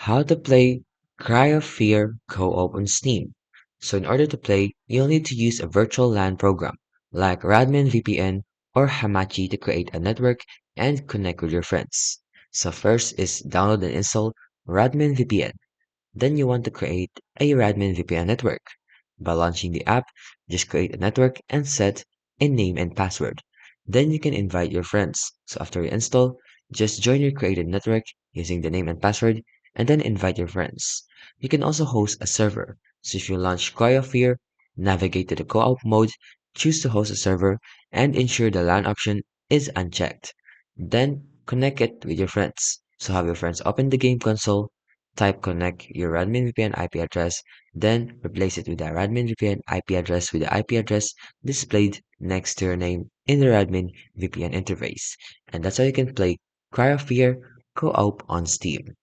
How to play Cry of Fear co-op on Steam. So in order to play, you'll need to use a virtual LAN program like Radmin VPN or Hamachi to create a network and connect with your friends. So first is download and install Radmin VPN. Then you want to create a Radmin VPN network. By launching the app, just create a network and set a name and password. Then you can invite your friends. So after you install, just join your created network using the name and password and then invite your friends. You can also host a server. So if you launch Cryosphere, navigate to the co-op mode, choose to host a server, and ensure the LAN option is unchecked. Then connect it with your friends. So have your friends open the game console, type connect your admin VPN IP address, then replace it with the admin VPN IP address with the IP address displayed next to your name in the admin VPN interface. And that's how you can play Cry of Fear co-op on Steam.